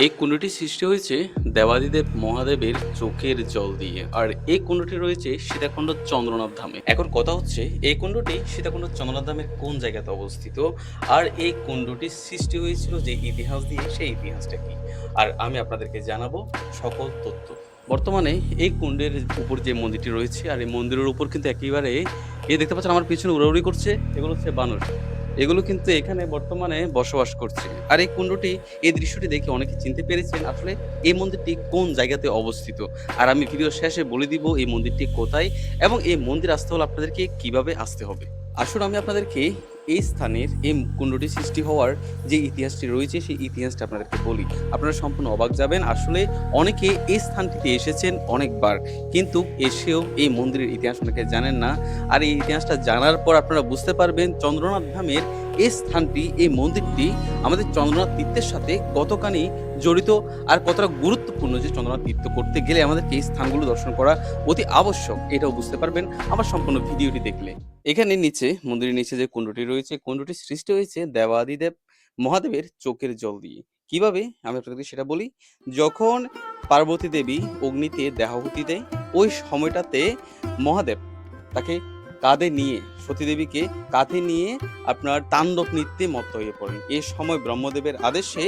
এই কুণ্ডটি সৃষ্টি হয়েছে দেবাদিদেব মহাদেবের চোখের জল দিয়ে। আর এই কুণ্ডটি রয়েছে সীতাকুণ্ড চন্দ্রনাথ ধামে। এখন কথা হচ্ছে এই কুণ্ডটি সীতাকুণ্ড চন্দ্রনাথ ধামের কোন জায়গাতে অবস্থিত, আর এই কুণ্ডটির সৃষ্টি হয়েছিল যে ইতিহাস দিয়ে, সেই ইতিহাসটা কি, আর আমি আপনাদেরকে জানাবো সকল তথ্য। বর্তমানে এই কুণ্ডের উপর যে মন্দিরটি রয়েছে, আর এই মন্দিরের উপর কিন্তু একেবারে দেখতে পাচ্ছেন আমার পিছনে উড়াউড়ি করছে, এগুলো হচ্ছে বানর। এগুলো কিন্তু এখানে বর্তমানে বসবাস করছে। আর এই কুণ্ডটি, এই দৃশ্যটি দেখে অনেকে চিনতে পেরেছেন আসলে এই মন্দিরটি কোন জায়গাতে অবস্থিত। আর আমি ভিডিও শেষে বলে দিব এই মন্দিরটি কোথায় এবং এই মন্দির আসতে হলে আপনাদেরকে কিভাবে আসতে হবে। আসলে আমি আপনাদেরকে এই স্থানের এই কুণ্ডটি সৃষ্টি হওয়ার যে ইতিহাসটি রয়েছে সেই ইতিহাসটা আপনাদেরকে বলি, আপনারা সম্পূর্ণ অবাক যাবেন। আসলে অনেকে এই স্থানটিতে এসেছেন অনেকবার, কিন্তু এসেও এই মন্দিরের ইতিহাস অনেকে জানেন না। আর এই ইতিহাসটা জানার পর আপনারা বুঝতে পারবেন চন্দ্রনাথ ধামের এই স্থানটি, এই মন্দিরটি আমাদের চন্দ্রনাথ তীর্থের সাথে কতখানি জড়িত আর কতটা গুরুত্বপূর্ণ, যে চন্দ্রনাথ তীর্থ করতে গেলে আমাদেরকে এই স্থানগুলো দর্শন করা অতি আবশ্যক, এটাও বুঝতে পারবেন আমার সম্পূর্ণ ভিডিওটি দেখলে। এখানে নিচে, মন্দিরের নিচে যে কুণ্ডটি রয়েছে, কুণ্ডটি সৃষ্টি হয়েছে দেবাদিদেব মহাদেবের চোখের জল দিয়ে। কিভাবে আমি আপনাদেরকে সেটা বলি। যখন পার্বতী দেবী অগ্নিতে দেহাহুতি দেয়, ওই সময়টাতে মহাদেব তাকে কাঁধে নিয়ে, সতীদেবীকে কাঁধে নিয়ে আপনার তাণ্ডব নৃত্যে মত্ত হয়ে পড়েন। এ সময় ব্রহ্মদেবের আদেশে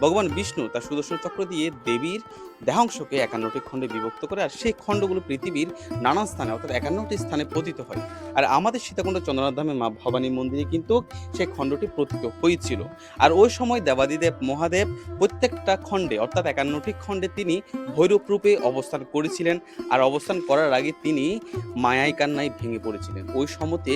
ভগবান বিষ্ণু তার সুদর্শন চক্র দিয়ে দেবীর দেহাংশকে 51টি খণ্ডে বিভক্ত করে, আর সেই খণ্ডগুলো পৃথিবীর নানান স্থানে অর্থাৎ 51টি স্থানে পতিত হয়। আর আমাদের সীতাকুণ্ড চন্দ্রনাথ ধামে মা ভবানী মন্দিরে কিন্তু সেই খণ্ডটি পতিত হয়েছিল। আর ওই সময় দেবাদিদেব মহাদেব প্রত্যেকটা খণ্ডে অর্থাৎ 51টি খণ্ডে তিনি ভৈরব রূপে অবস্থান করেছিলেন। আর অবস্থান করার আগে তিনি মায়ায় কান্নায় ভেঙে পড়েছিলেন। ওই সময়তে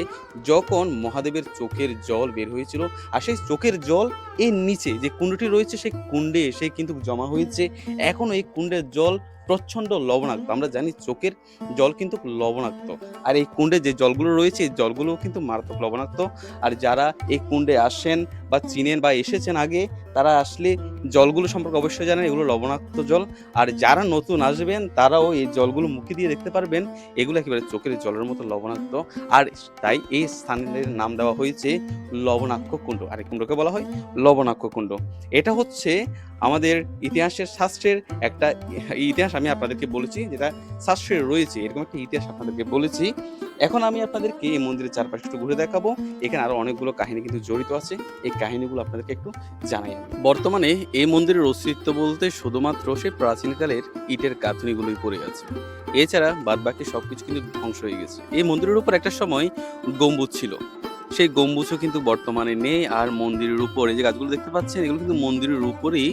যখন মহাদেবের চোখের জল বের হয়েছিল, আর সেই চোখের জল এর নিচে যে কুণ্ডটি রয়েছে সেই কুণ্ডে এসে কিন্তু জমা হয়েছে। এখনো এই কুণ্ডের জল প্রচণ্ড লবণাক্ত। আমরা জানি চোখের জল কিন্তু লবণাক্ত, আর এই কুণ্ডে যে জলগুলো রয়েছে এই জলগুলো কিন্তু মারাত্মক লবণাক্ত। আর যারা এই কুণ্ডে আসেন বা চিনেন বা এসেছেন আগে, তারা আসলে জলগুলো সম্পর্কে অবশ্যই জানেন এগুলো লবণাক্ত জল। আর যারা নতুন আসবেন তারাও এই জলগুলো মুখে দিয়ে দেখতে পারবেন এগুলো একেবারে চোখের জলের মতো লবণাক্ত। আর তাই এই স্থানের নাম দেওয়া হয়েছে লবণাক্ষ কুণ্ড, আর এই কুণ্ডকে বলা হয় লবণাক্ষ কুণ্ড। এটা হচ্ছে আমাদের ইতিহাসের শাস্ত্রের একটা ইতিহাস আমি আপনাদেরকে বলেছি, যেটা শাস্ত্রে রয়েছে, এরকম একটা ইতিহাস আপনাদেরকে বলেছি। এখন আমি আপনাদেরকে এই মন্দিরের চারপাশে একটু ঘুরে দেখাবো। এখানে আরো অনেকগুলো কাহিনী কিন্তু জড়িত আছে, এই কাহিনীগুলো আপনাদেরকে একটু জানাই আমি। বর্তমানে এই মন্দিরের অস্তিত্ব বলতে শুধুমাত্র সেই প্রাচীনকালের ইটের গাঁথনিগুলোই পড়ে আছে, এছাড়া বাদবাকি সবকিছু কিন্তু ধ্বংস হয়ে গেছে। এই মন্দিরের উপর একটা সময় গম্বুজ ছিল, সেই গম্বুজও কিন্তু বর্তমানে নেই। আর মন্দিরের উপরে যে গাছগুলো দেখতে পাচ্ছেন এগুলো কিন্তু মন্দিরের উপরেই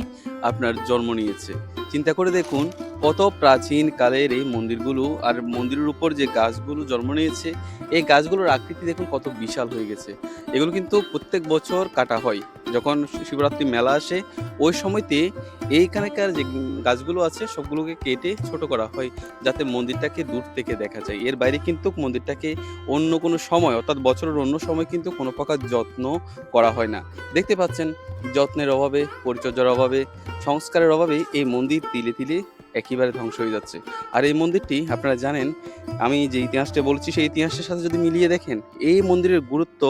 আপনার জন্ম নিয়েছে। চিন্তা করে দেখুন কত প্রাচীন কালের এই মন্দিরগুলো, আর মন্দিরের উপর যে গাছগুলো জন্ম নিয়েছে এই গাছগুলোর আকৃতি দেখুন কত বিশাল হয়ে গেছে। এগুলো কিন্তু প্রত্যেক বছর কাটা হয়, যখন শিবরাত্রি মেলা আসে ওই সময়তে এইখানকার যে গাছগুলো আছে সবগুলোকে কেটে ছোট করা হয়, যাতে মন্দিরটাকে দূর থেকে দেখা যায়। এর বাইরে কিন্তু মন্দিরটাকে অন্য কোনো সময় অর্থাৎ বছরের অন্য সময় কিন্তু কোনো প্রকার যত্ন করা হয় না। দেখতে পাচ্ছেন যত্নের অভাবে, পরিচর্যার অভাবে, সংস্কারের অভাবে এই মন্দির তিলে তিলে একেবারে ধ্বংস হয়ে যাচ্ছে। আর এই মন্দিরটি আপনারা জানেন, আমি যে ইতিহাসটা বলছি সেই ইতিহাসের সাথে যদি মিলিয়ে দেখেন এই মন্দিরের গুরুত্ব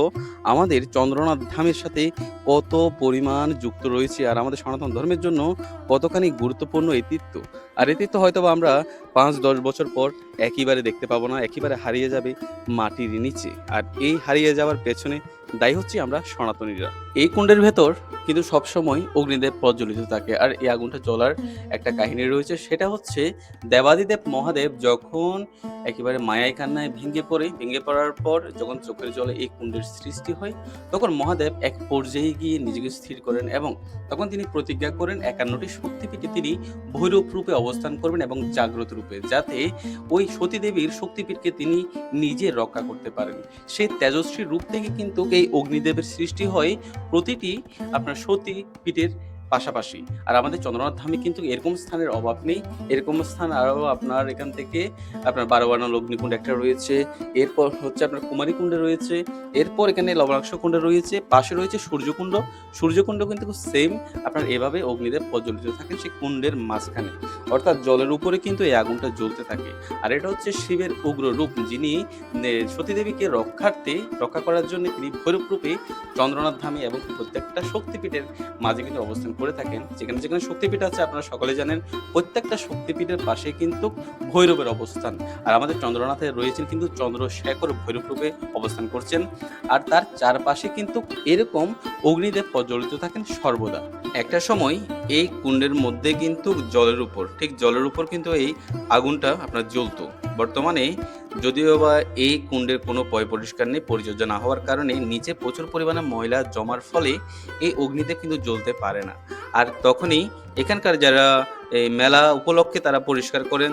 আমাদের চন্দ্রনাথ ধামের সাথে কত পরিমাণ যুক্ত রয়েছে, আর আমাদের সনাতন ধর্মের জন্য কতখানি গুরুত্বপূর্ণ এই তীর্থ। আর এই তীর্থ হয়তো আমরা 5-10 বছর পর একেবারে দেখতে পাবো না, একেবারে হারিয়ে যাবে মাটির নিচে। আর এই হারিয়ে যাওয়ার পেছনে দায়ী হচ্ছি আমরা সনাতনীরা। এই কুণ্ডের ভেতর কিন্তু সবসময় অগ্নিদেব প্রজ্বলিত থাকে, আর এই আগুনটা জ্বলার একটা কাহিনী রয়েছে। সেটা হচ্ছে দেবাদিদেব মহাদেব যখন একেবারে মায়ায় কান্নায় ভেঙে পড়ার পর যখন চোখের জলে এই কুণ্ডের সৃষ্টি হয়, তখন মহাদেব এক পর্যায়ে গিয়ে নিজেকে স্থির করেন এবং তখন তিনি প্রতিজ্ঞা করেন 51টি শক্তিপীঠে তিনি ভৈরব রূপে অবস্থান করবেন এবং জাগ্রত রূপে, যাতে ওই সতীদেবীর শক্তিপীঠকে তিনি নিজে রক্ষা করতে পারেন। সেই তেজস্বী রূপ থেকে কিন্তু এই অগ্নিদেবের সৃষ্টি হয় প্রতিটি আপনার সতী পীঠের পাশাপাশি। আর আমাদের চন্দ্রনাথ ধামে কিন্তু এরকম স্থানের অভাব নেই, এরকম স্থান আরও আপনার এখান থেকে আপনার 12 অগ্নিকুণ্ড একটা রয়েছে, এরপর হচ্ছে আপনার কুমারী কুণ্ডে রয়েছে, এরপর এখানে লবণাক্ষ কুণ্ডে রয়েছে, পাশে রয়েছে সূর্যকুণ্ড। সূর্যকুণ্ড কিন্তু সেম আপনার এভাবে অগ্নিদেব প্রজ্বলিত থাকেন সেই কুণ্ডের মাঝখানে, অর্থাৎ জলের উপরে কিন্তু এই আগুনটা জ্বলতে থাকে। আর এটা হচ্ছে শিবের উগ্র রূপ, যিনি সতীদেবীকে রক্ষা করার জন্য তিনি ভৈরব রূপে চন্দ্রনাথ ধামে এবং প্রত্যেকটা শক্তিপীঠের মাঝে কিন্তু অবস্থান করে থাকেন, যেখানে যেখানে শক্তিপীঠ আছে আপনারা সকলে জানেন, প্রত্যেকটা শক্তিপীঠের পাশে কিন্তু ভৈরবের অবস্থান। আর আমাদের চন্দ্রনাথে রয়েছেন কিন্তু চন্দ্রশেখর ভৈরব রূপে অবস্থান করছেন। আর তার চারপাশে কিন্তু এরকম অগ্নিদেব প্রজ্বলিত থাকেন সর্বদা। একটা সময় এই কুণ্ডের মধ্যে কিন্তু জলের উপর কিন্তু এই আগুনটা আপনার জ্বলতো। বর্তমানে যদিও বা এই কুণ্ডের কোনো পরিষ্কার নেই, পরিচর্যা না হওয়ার কারণে নিচে প্রচুর পরিমাণে ময়লা জমার ফলে এই অগ্নিদেব কিন্তু জ্বলতে পারে না। আর তখনই এখানকার যারা এই মেলা উপলক্ষে তারা পরিষ্কার করেন,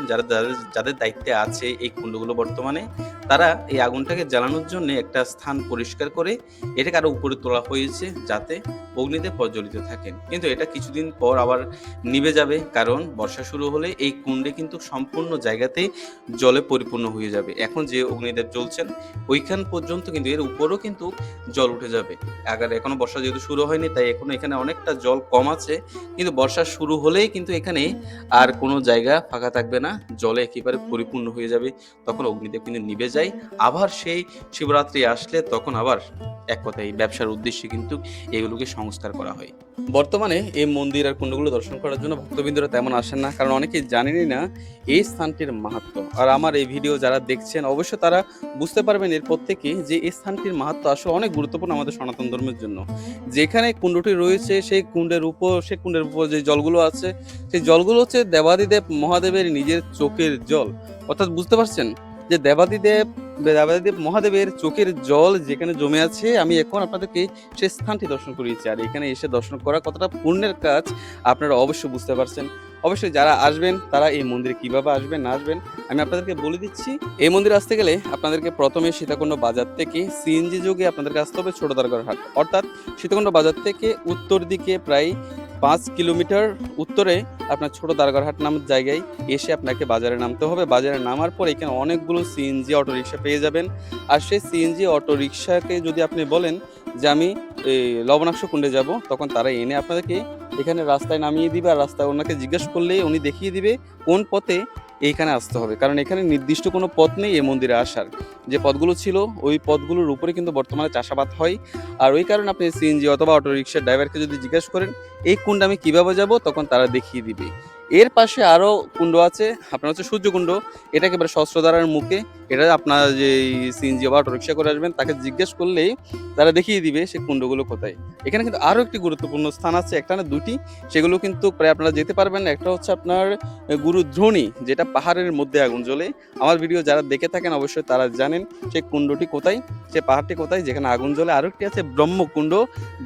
যাদের দায়িত্বে আছে এই কুণ্ডগুলো বর্তমানে, তারা এই আগুনটাকে জ্বালানোর জন্য একটা স্থান পরিষ্কার করে এটাকে আরো উপরে তোলা হয়েছে, যাতে অগ্নিদেব প্রজ্বলিত থাকেন। কিন্তু এটা কিছুদিন পর আবার নিভে যাবে, কারণ বর্ষা শুরু হলে এই কুণ্ডে কিন্তু সম্পূর্ণ জায়গাতেই জলে পরিপূর্ণ হয়ে যাবে। এখন যে অগ্নিদেব জ্বলছেন ওইখান পর্যন্ত কিন্তু এর উপরও কিন্তু জল উঠে যাবে। এখনো বর্ষা যেহেতু শুরু হয়নি, তাই এখনো এখানে অনেকটা জল কম আছে, কিন্তু বর্ষা শুরু হলেই কিন্তু এখানে আর কোনো জায়গা ফাঁকা থাকবে না, জলে একেবারে পরিপূর্ণ হয়ে যাবে। তখন অগ্নিদেব কিন্তু নিভে যায়। আবার সেই শিবরাত্রি আসলে তখন আবার এক কথায় ব্যবসার উদ্দেশ্যে কিন্তু এগুলোকে সংস্কার করা হয়। বর্তমানে এই মন্দির আর কুণ্ডগুলো দর্শন করার জন্য ভক্তবৃন্দরা তেমন আসেন না, কারণ অনেকেই জানেনই না এই স্থানটির মাহাত্ম্য। আর আমার এই ভিডিও যারা দেখছেন অবশ্য তারা বুঝতে পারবেন এরপর থেকে যে এই স্থানটির মাহাত্ম্য আসলে অনেক গুরুত্বপূর্ণ আমাদের সনাতন ধর্মের জন্য। যেখানে কুণ্ডটি রয়েছে সেই কুণ্ডের উপর যে জলগুলো আছে, সেই জলগুলো হচ্ছে দেবাদিদেব মহাদেবের নিজের চোখের জল। অর্থাৎ বুঝতে পারছেন যে দেবাদিদেব মহাদেবের চোখের জল যেখানে জমে আছে, আমি এখন আপনাদেরকে সেই স্থানটি দর্শন করিয়েছি। আর এখানে এসে দর্শন করা কতটা পুণ্যের কাজ আপনারা অবশ্যই বুঝতে পারছেন। অবশ্যই যারা আসবেন তারা এই মন্দিরে কিভাবে আসবেন না আসবেন আমি আপনাদেরকে বলে দিচ্ছি। এই মন্দিরে আসতে গেলে আপনাদেরকে প্রথমে সীতাকুণ্ড বাজার থেকে সিএনজি যোগে আপনাদেরকে আসতে হবে ছোট দরগার হাট। অর্থাৎ সীতাকুণ্ড বাজার থেকে উত্তর দিকে প্রায় 5 কিলোমিটার উত্তরে আপনার ছোট দারগারহাট নামের জায়গায় এসে আপনাকে বাজারে নামতে হবে। বাজারে নামার পর এখানে অনেকগুলো সিএনজি অটোরিকশা পেয়ে যাবেন। আর সেই সিএনজি অটোরিকশাকে যদি আপনি বলেন যে আমি এই লবণাক্ষ কুণ্ডে যাব, তখন তারা এনে আপনাদেরকে এখানে রাস্তায় নামিয়ে দিবে। আর রাস্তায় ওনাকে জিজ্ঞেস করলেই উনি দেখিয়ে দিবে কোন পথে এইখানে আসতে হবে, কারণ এখানে নির্দিষ্ট কোনো পথ নেই এই মন্দিরে আসার। যে পথগুলো ছিল ওই পথগুলোর উপরে কিন্তু বর্তমানে চাষাবাদ হয়। আর ওই কারণে আপনি সিএনজি অথবা অটোরিকশার ড্রাইভারকে যদি জিজ্ঞেস করেন এই কুণ্ড আমি কীভাবে যাব, তখন তারা দেখিয়ে দিবে। এর পাশে আরও কুণ্ড আছে, আপনার হচ্ছে সূর্যকুণ্ড। এটা একেবারে সহস্রধারার মুখে। এটা আপনার যে সিএনজি বা অটোরিকশা করে আসবেন তাকে জিজ্ঞেস করলেই তারা দেখিয়ে দিবে সে কুণ্ডগুলো কোথায়। এখানে কিন্তু আরও একটি গুরুত্বপূর্ণ স্থান আছে, একটা না দুটি, সেগুলো কিন্তু প্রায় আপনারা যেতে পারবেন। একটা হচ্ছে আপনার গুরুধ্রণী, যেটা পাহাড়ের মধ্যে আগুন জ্বলে। আমার ভিডিও যারা দেখে থাকেন অবশ্যই তারা জানেন সেই কুণ্ডটি কোথায়, সে পাহাড়টি কোথায় যেখানে আগুন জ্বলে। আরও একটি আছে ব্রহ্মকুণ্ড,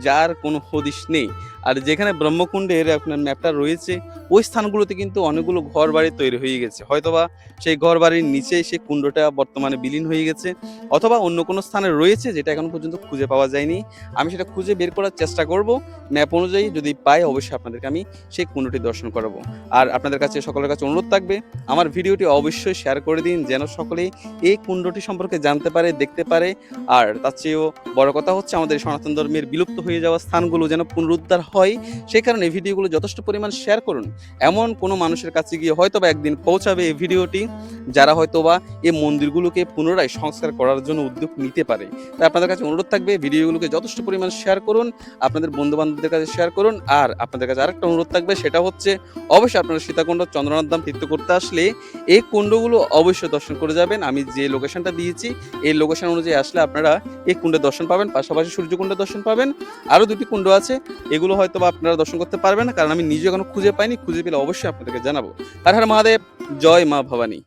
যার কোনো হদিশ নেই। আর যেখানে ব্রহ্মকুণ্ডের আপনার ম্যাপটা রয়েছে ওই স্থানগুলোতে কিন্তু অনেকগুলো ঘর বাড়ি তৈরি হয়ে গেছে, হয়তোবা সেই ঘর বাড়ির নিচে সেই কুণ্ডটা বর্তমানে বিলীন হয়ে গেছে, অথবা অন্য কোনো স্থানে রয়েছে যেটা এখন পর্যন্ত খুঁজে পাওয়া যায়নি। আমি সেটা খুঁজে বের করার চেষ্টা করব, ম্যাপ অনুযায়ী যদি পাই অবশ্যই আপনাদেরকে আমি সেই কুণ্ডটি দর্শন করাবো। আর আপনাদের কাছে সকলের কাছে অনুরোধ থাকবে আমার ভিডিওটি অবশ্যই শেয়ার করে দিন, যেন সকলেই এই কুণ্ডটি সম্পর্কে জানতে পারে, দেখতে পারে। আর তার চেয়েও বড় কথা হচ্ছে আমাদের সনাতন ধর্মের বিলুপ্ত হয়ে যাওয়া স্থানগুলো যেন পুনরুদ্ধার হয়, সেই কারণে এই ভিডিওগুলো যথেষ্ট পরিমাণ শেয়ার করুন। এমন কোনো মানুষের কাছে গিয়ে হয়তোবা একদিন পৌঁছাবে এই ভিডিওটি, যারা হয়তোবা এই মন্দিরগুলোকে পুনরায় সংস্কার করার জন্য উদ্যোগ নিতে পারে। তাই আপনাদের কাছে অনুরোধ থাকবে ভিডিওগুলোকে যথেষ্ট পরিমাণ শেয়ার করুন, আপনাদের বন্ধু বান্ধবদের কাছে শেয়ার করুন। আর আপনাদের কাছে আরেকটা অনুরোধ থাকবে, সেটা হচ্ছে অবশ্যই আপনারা সীতাকুণ্ড চন্দ্রনাথ ধাম তীর্থ করতে আসলে এই কুণ্ডগুলো অবশ্যই দর্শন করে যাবেন। আমি যে লোকেশনটা দিয়েছি এই লোকেশন অনুযায়ী আসলে আপনারা এই কুণ্ডের দর্শন পাবেন, পাশাপাশি সূর্যকুণ্ডের দর্শন পাবেন। আরও দুটি কুণ্ড আছে, এগুলো হয়তো আপনারা দর্শন করতে পারবেন না, কারণ আমি নিজে এখনো খুঁজে পাইনি। খুঁজে পেলে অবশ্যই আপনাদেরকে জানাবো। হর হর মহাদেব, জয় মা ভবানী।